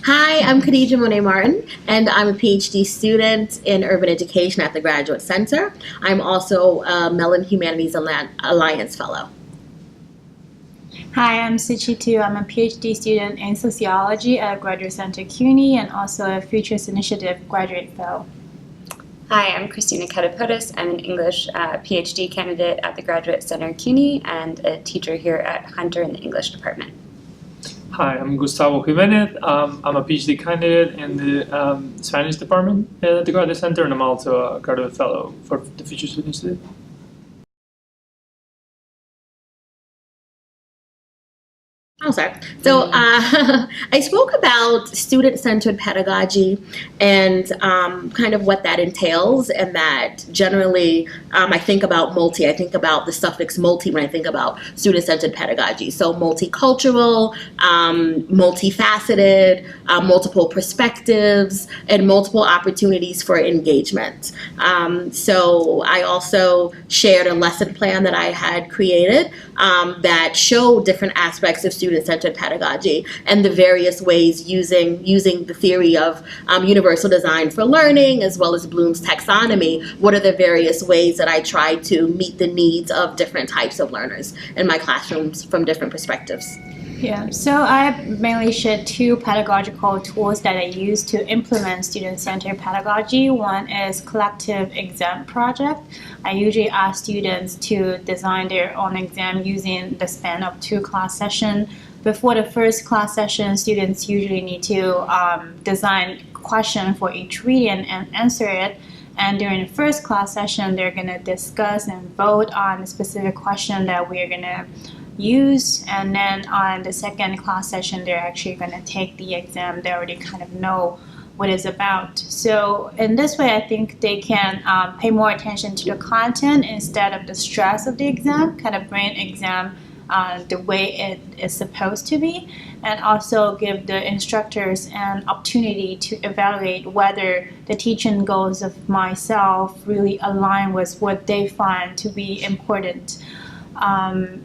Hi, I'm Kahdeidra Monét Martin, and I'm a PhD student in urban education at the Graduate Center. I'm also a Mellon Humanities Alliance Fellow. Hi, I'm Siqi Tu. I'm a PhD student in sociology at Graduate Center CUNY and also a Futures Initiative Graduate Fellow. Hi, I'm Christina Katopodis. I'm an English PhD candidate at the Graduate Center CUNY and a teacher here at Hunter in the English department. Hi, I'm Gustavo Jiménez. I'm a PhD candidate in the Spanish department at the Graduate Center, and I'm also a graduate fellow for the Futures Initiative. Oh, sorry. So I spoke about student-centered pedagogy and kind of what that entails, and that generally I think about multi. I think about the suffix multi when I think about student-centered pedagogy. So multicultural, multifaceted, multiple perspectives, and multiple opportunities for engagement. So I also shared a lesson plan that I had created that showed different aspects of student-centered pedagogy and the various ways using the theory of universal design for learning as well as Bloom's taxonomy. What are the various ways that I try to meet the needs of different types of learners in my classrooms from different perspectives? Yeah, so I mainly shared two pedagogical tools that I use to implement student-centered pedagogy. One is collective exam project. I usually ask students to design their own exam using the span of 2 class sessions. Before the first class session, students usually need to design a question for each reading and answer it. And during the first class session, they're going to discuss and vote on a specific question that we're going to use, and then on the second class session they're actually going to take the exam. They already kind of know what it's about. So in this way I think they can pay more attention to the content instead of the stress of the exam, kind of bring exam the way it is supposed to be, and also give the instructors an opportunity to evaluate whether the teaching goals of myself really align with what they find to be important.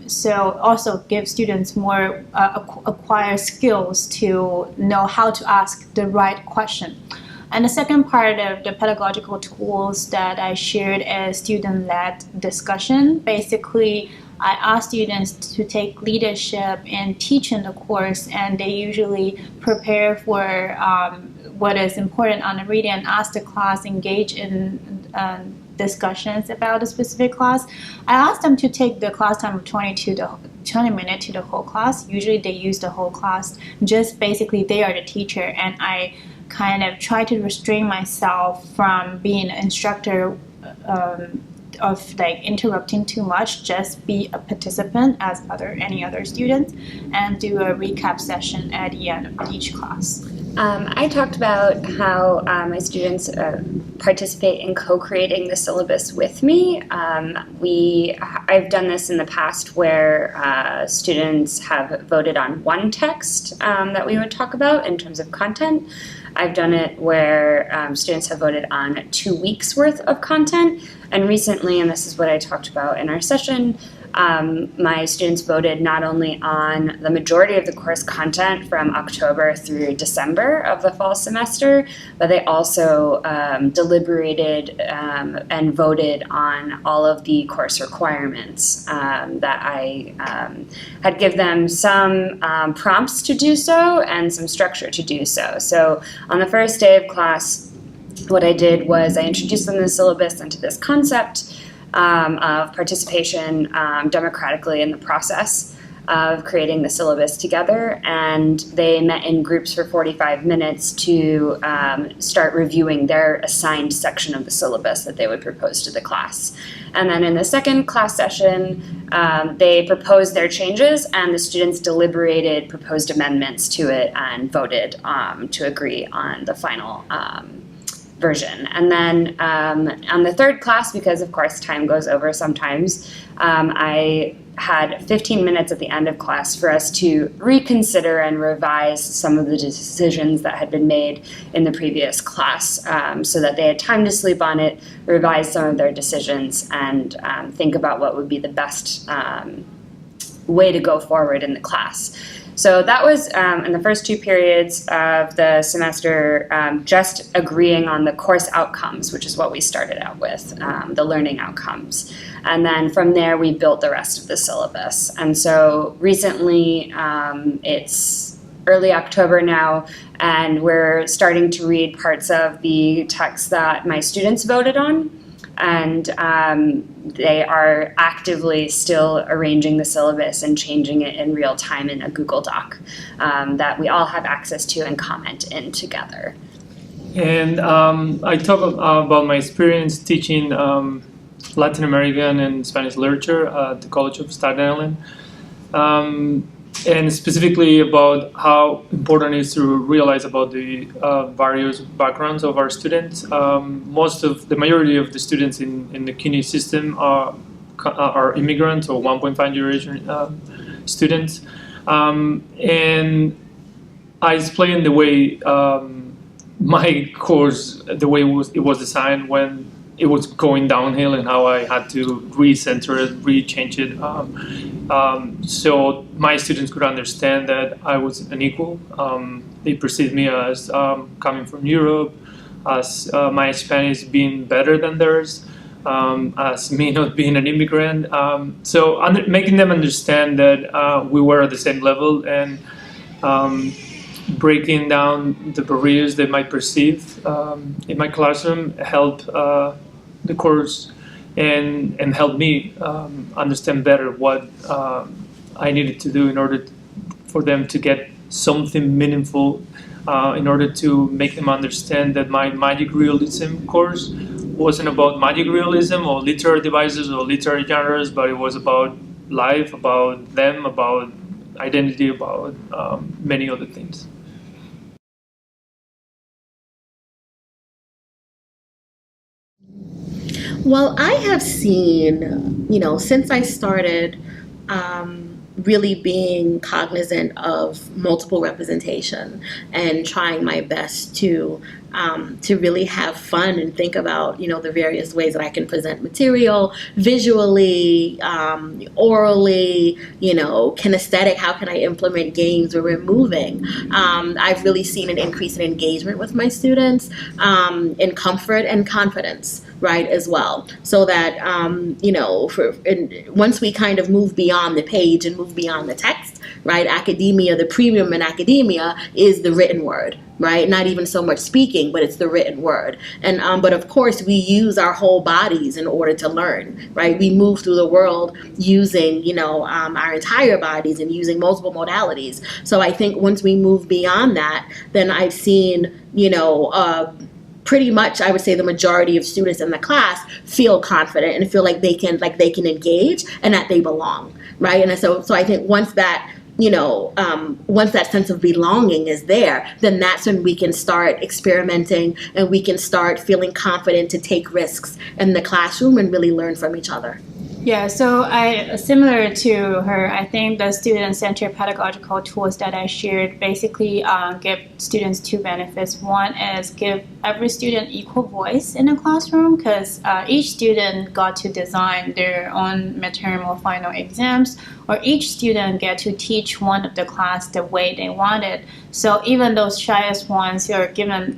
So also give students more acquire skills to know how to ask the right question. And the second part of the pedagogical tools that I shared is student-led discussion. Basically, I ask students to take leadership in teaching the course, and they usually prepare for what is important on the reading and ask the class, engage in discussions about a specific class. I asked them to take the class time of 20 minutes to the whole class. Usually they use the whole class, just basically they are the teacher, and I kind of try to restrain myself from being an instructor of like interrupting too much. Just be a participant as any other students, and do a recap session at the end of each class. I talked about how my students participate in co-creating the syllabus with me. I've done this in the past where students have voted on one text that we would talk about in terms of content. I've done it where students have voted on 2 weeks worth of content. And recently, and this is what I talked about in our session, my students voted not only on the majority of the course content from October through December of the fall semester, but they also deliberated and voted on all of the course requirements that I had given them some prompts to do so and some structure to do so. So on the first day of class, what I did was I introduced them to the syllabus and to this concept of participation democratically in the process of creating the syllabus together, and they met in groups for 45 minutes to start reviewing their assigned section of the syllabus that they would propose to the class. And then in the second class session, they proposed their changes, and the students deliberated proposed amendments to it and voted to agree on the final version. And then on the third class, because of course time goes over sometimes, I had 15 minutes at the end of class for us to reconsider and revise some of the decisions that had been made in the previous class, so that they had time to sleep on it, revise some of their decisions, and think about what would be the best way to go forward in the class. So that was in the first 2 periods of the semester, just agreeing on the course outcomes, which is what we started out with, the learning outcomes. And then from there, we built the rest of the syllabus. And so recently, it's early October now, and we're starting to read parts of the text that my students voted on. And they are actively still arranging the syllabus and changing it in real time in a Google Doc that we all have access to and comment in together. And I talk about my experience teaching Latin American and Spanish literature at the College of Staten Island, and specifically about how important it is to realize about the various backgrounds of our students. The majority of the students in the CUNY system are immigrants or 1.5 generation students, and I explained the way my course, the way it was designed when it was going downhill, and how I had to recenter it, rechange it, so my students could understand that I was an equal. They perceived me as coming from Europe, as my Spanish being better than theirs, as me not being an immigrant. So making them understand that we were at the same level, and breaking down the barriers they might perceive in my classroom helped the course and helped me understand better what I needed to do in order for them to get something meaningful, in order to make them understand that my magic realism course wasn't about magic realism or literary devices or literary genres, but it was about life, about them, about identity, about many other things. Well, I have seen, since I started really being cognizant of multiple representation and trying my best to really have fun and think about, the various ways that I can present material visually, orally, kinesthetic, how can I implement games where we're moving. I've really seen an increase in engagement with my students, in comfort and confidence, right, as well. So that, once we kind of move beyond the page and move beyond the text, right, academia, the premium in academia is the written word, right? Not even so much speaking, but it's the written word. And but of course, we use our whole bodies in order to learn, right? We move through the world using, our entire bodies and using multiple modalities. So I think once we move beyond that, then I've seen, pretty much, I would say the majority of students in the class feel confident and feel like they can engage and that they belong, right? And so I think once that, once that sense of belonging is there, then that's when we can start experimenting and we can start feeling confident to take risks in the classroom and really learn from each other. Yeah, so similar to her, I think the student-centered pedagogical tools that I shared basically give students 2 benefits. One is give every student equal voice in the classroom, because each student got to design their own midterm or final exams, or each student get to teach one of the class the way they wanted. So even those shyest ones who are given,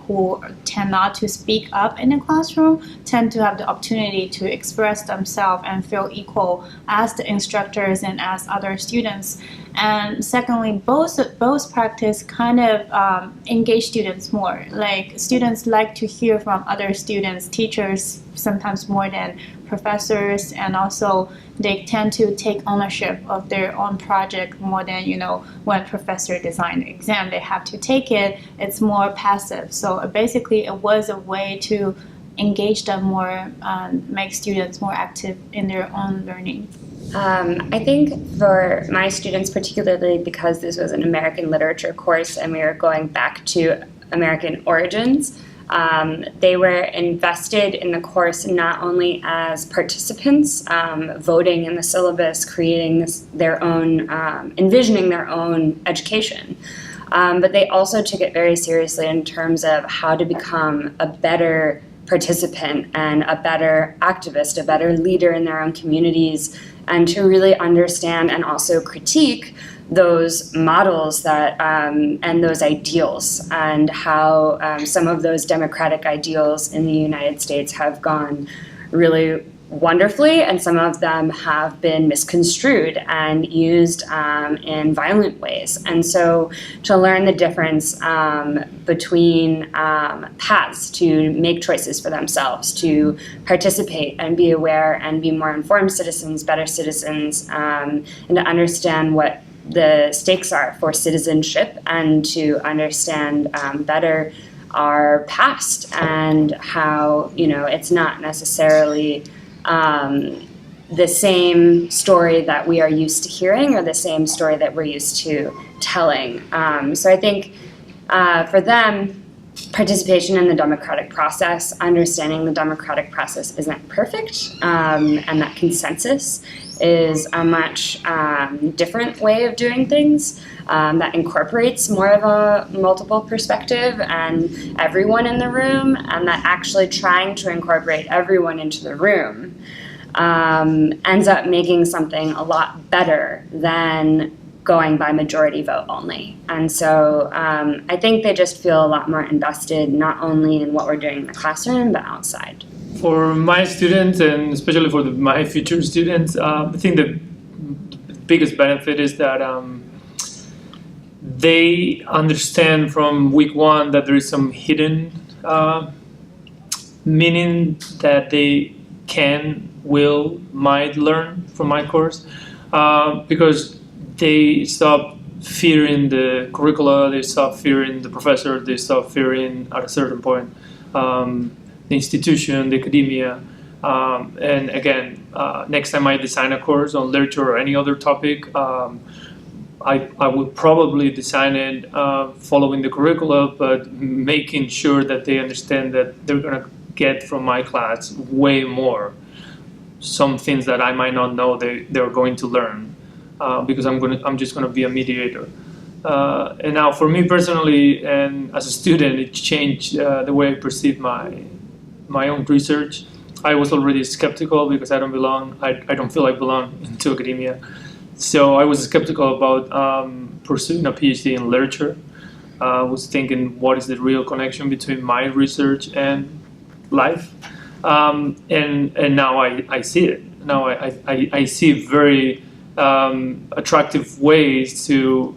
who tend not to speak up in the classroom, tend to have the opportunity to express themselves and feel equal as the instructors and as other students. And secondly, both practice kind of engage students more. Students like to hear from other students, teachers sometimes more than professors, and also they tend to take ownership of their own project more than, when professor design the exam, they have to take it. It's more passive. So basically it was a way to engage them more, make students more active in their own learning. I think for my students, particularly because this was an American literature course and we were going back to American origins, they were invested in the course not only as participants, voting in the syllabus, creating their own, envisioning their own education, but they also took it very seriously in terms of how to become a better participant and a better activist, a better leader in their own communities, and to really understand and also critique those models that and those ideals, and how some of those democratic ideals in the United States have gone really wonderfully, and some of them have been misconstrued and used in violent ways. And so to learn the difference between paths to make choices for themselves, to participate and be aware and be more informed citizens, better citizens, and to understand what the stakes are for citizenship, and to understand better our past and how, it's not necessarily the same story that we are used to hearing or the same story that we're used to telling. So I think for them, participation in the democratic process, understanding the democratic process isn't perfect, and that consensus is a much different way of doing things that incorporates more of a multiple perspective and everyone in the room, and that actually trying to incorporate everyone into the room ends up making something a lot better than going by majority vote only. And so I think they just feel a lot more invested, not only in what we're doing in the classroom, but outside. For my students, and especially for my future students, I think the biggest benefit is that they understand from week one that there is some hidden meaning that they can, will, might learn from my course, because they stop fearing the curricula, they stop fearing the professor, they stop fearing at a certain point the institution, the academia. And again, next time I design a course on literature or any other topic, I would probably design it following the curricula, but making sure that they understand that they're going to get from my class way more. Some things that I might not know they're going to learn, because I'm just going to be a mediator. And now for me personally, and as a student, it changed the way I perceive my own research. I was already skeptical because I don't feel like belong into academia. So I was skeptical about pursuing a PhD in literature. I was thinking, what is the real connection between my research and life? And now I see it. Now I see very attractive ways to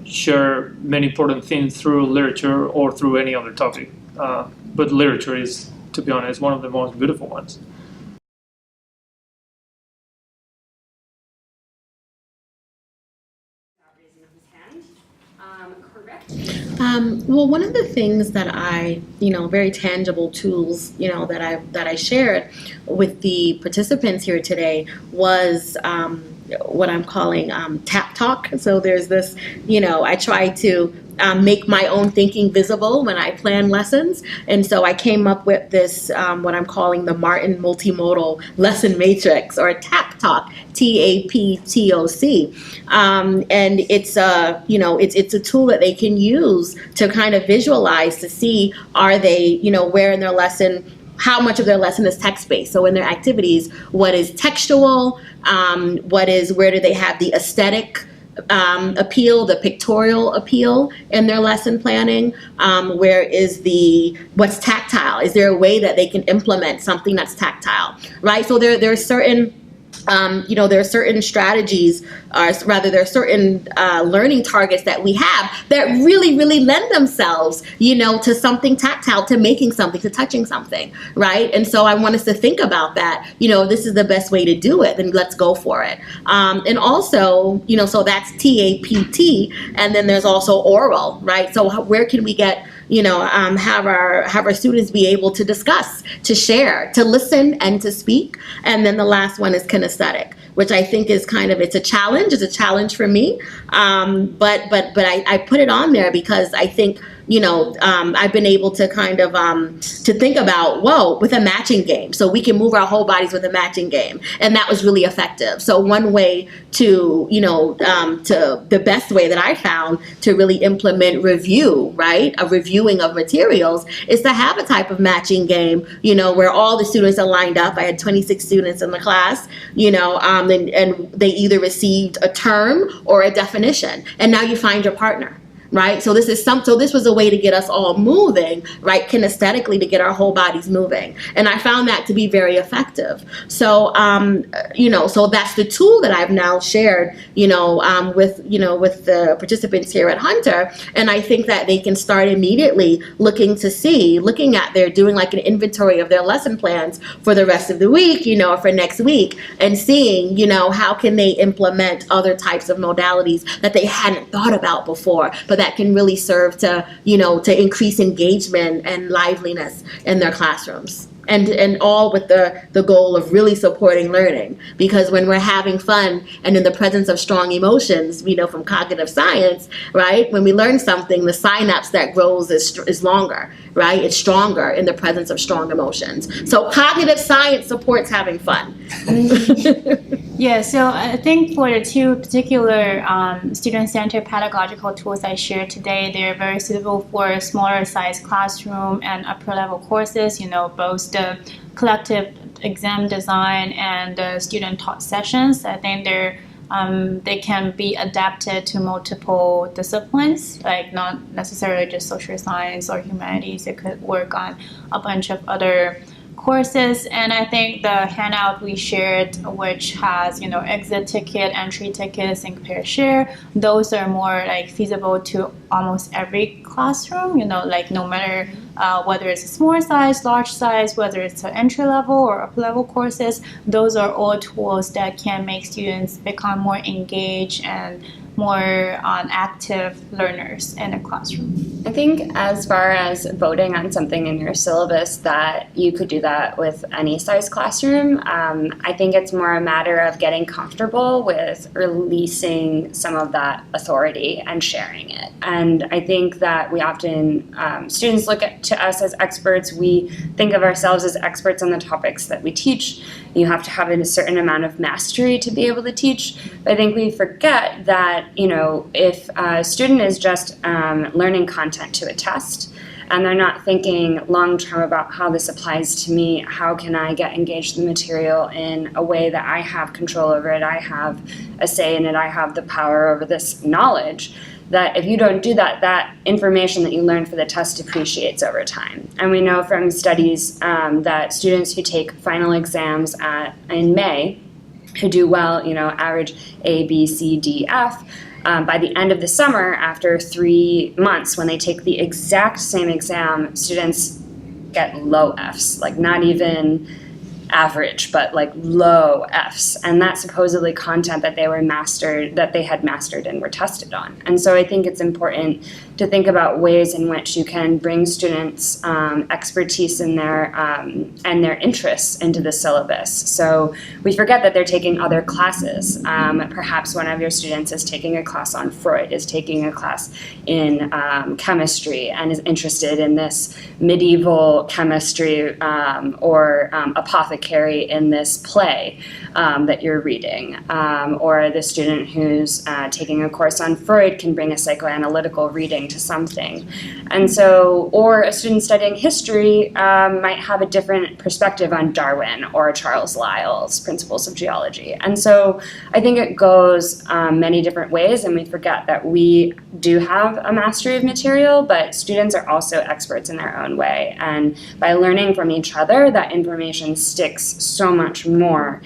share many important things through literature or through any other topic. But literature is, to be honest, one of the most beautiful ones. Well, one of the things that I, very tangible tools, that I shared with the participants here today was what I'm calling tap talk. So there's this, I try to make my own thinking visible when I plan lessons. And so I came up with this, what I'm calling the Martin Multimodal Lesson Matrix, or TAP Talk, TAPTOC. And it's it's a tool that they can use to kind of visualize, to see, are they, where in their lesson, how much of their lesson is text-based. So in their activities, what is textual, where do they have the aesthetic appeal, the pictorial appeal in their lesson planning, where is what's tactile? Is there a way that they can implement something that's tactile, right? So there are certain there are certain strategies, or rather there are certain learning targets that we have that really, really lend themselves, to something tactile, to making something, to touching something, right? And so I want us to think about that. This is the best way to do it, then let's go for it. And also, so that's TAPT, and then there's also oral, right? So where can we get have our students be able to discuss, to share, to listen, and to speak. And then the last one is kinesthetic, which I think is it's a challenge. It's a challenge for me. But I put it on there because I think I've been able to kind of to think about, whoa, with a matching game. So we can move our whole bodies with a matching game. And that was really effective. So one way to, to the best way that I found to really implement review, right? A reviewing of materials is to have a type of matching game, where all the students are lined up. I had 26 students in the class, and they either received a term or a definition. And now you find your partner. Right, so this was a way to get us all moving, right, kinesthetically, to get our whole bodies moving, and I found that to be very effective. So, so that's the tool that I've now shared, with the participants here at Hunter, and I think that they can start immediately looking at doing like an inventory of their lesson plans for the rest of the week, or for next week, and seeing, how can they implement other types of modalities that they hadn't thought about before, but that can really serve to, to increase engagement and liveliness in their classrooms. And all with the goal of really supporting learning. Because when we're having fun and in the presence of strong emotions, we know from cognitive science, right? When we learn something, the synapse that grows is longer, right? It's stronger in the presence of strong emotions. So cognitive science supports having fun. Yeah, so I think for the two particular student-centered pedagogical tools I shared today, they're very suitable for smaller size classroom and upper level courses, both the collective exam design and the student taught sessions. I think they can be adapted to multiple disciplines, like not necessarily just social science or humanities. It could work on a bunch of other courses. And I think the handout we shared, which has exit ticket, entry tickets, and compare share, those are more like feasible to almost every classroom, like no matter whether it's a small size, large size, whether it's an entry level or upper level courses, those are all tools that can make students become more engaged and more active learners in a classroom. I think as far as voting on something in your syllabus, that you could do that with any size classroom. I think it's more a matter of getting comfortable with releasing some of that authority and sharing it. And I think that we often, students look to us as experts. We think of ourselves as experts on the topics that we teach. You have to have a certain amount of mastery to be able to teach. But I think we forget that, if a student is just learning content to a test, and they're not thinking long-term about how this applies to me, how can I get engaged in the material in a way that I have control over it, I have a say in it, I have the power over this knowledge, that if you don't do that, that information that you learn for the test depreciates over time. And we know from studies that students who take final exams in May, who do well, average A, B, C, D, F, by the end of the summer, after 3 months, when they take the exact same exam, students get low Fs, like not even average, but like low Fs. And that's supposedly content that they had mastered and were tested on. And so I think it's important to think about ways in which you can bring students' expertise in and their interests into the syllabus. So we forget that they're taking other classes. Perhaps one of your students is taking a class on Freud, is taking a class in chemistry, and is interested in this medieval chemistry or apothecary in this play that you're reading. Or the student who's taking a course on Freud can bring a psychoanalytical reading to something. And so, or a student studying history might have a different perspective on Darwin or Charles Lyell's Principles of Geology. And so I think it goes many different ways, and we forget that we do have a mastery of material, but students are also experts in their own way. And by learning from each other, that information sticks so much more.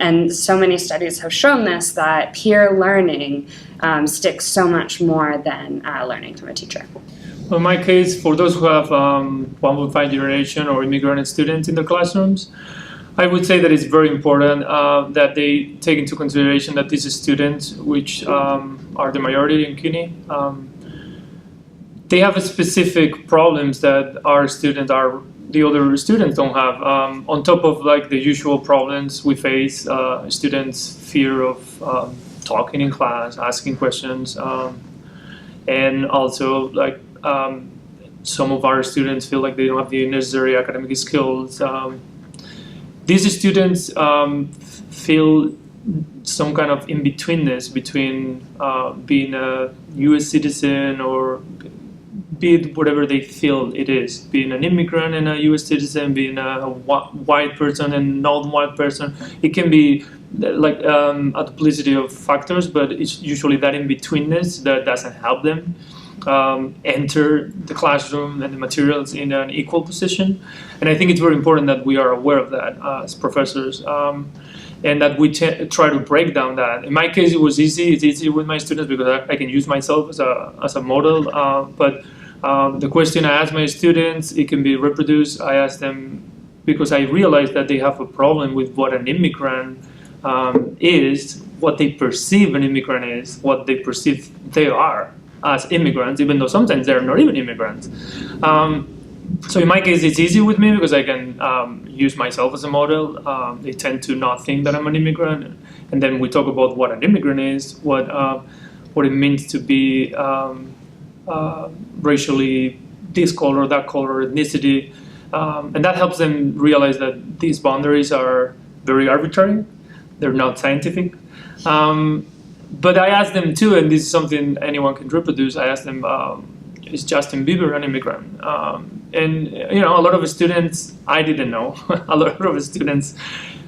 And so many studies have shown this, that peer learning sticks so much more than learning from a teacher. Well, in my case, for those who have 1.5 generation or immigrant students in the classrooms, I would say that it's very important that they take into consideration that these students, which are the majority in CUNY, they have a specific problems that the other students don't have. On top of like the usual problems we face, students' fear of talking in class, asking questions, and also like some of our students feel like they don't have the necessary academic skills. These students feel some kind of in-betweenness between being a U.S. citizen or be it whatever they feel it is, being an immigrant and a U.S. citizen, being a white person and non-white person. It can be like a multiplicity of factors, but it's usually that in-betweenness that doesn't help them enter the classroom and the materials in an equal position. And I think it's very important that we are aware of that as professors. And that we try to break down that. In my case, it was easy. It's easy with my students because I can use myself as a model. But the question I ask my students, it can be reproduced. I ask them because I realize that they have a problem with what an immigrant is, what they perceive an immigrant is, what they perceive they are as immigrants, even though sometimes they're not even immigrants. So in my case, it's easy with me because I can use myself as a model. They tend to not think that I'm an immigrant. And then we talk about what an immigrant is, what it means to be racially this color, that color, ethnicity. And that helps them realize that these boundaries are very arbitrary. They're not scientific. But I ask them too, and this is something anyone can reproduce, I ask them, is Justin Bieber an immigrant? And you know, a lot of students, I didn't know. A lot of students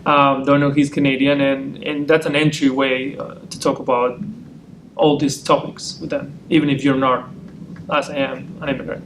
don't know he's Canadian, and that's an entryway to talk about all these topics with them, even if you're not, as I am, an immigrant.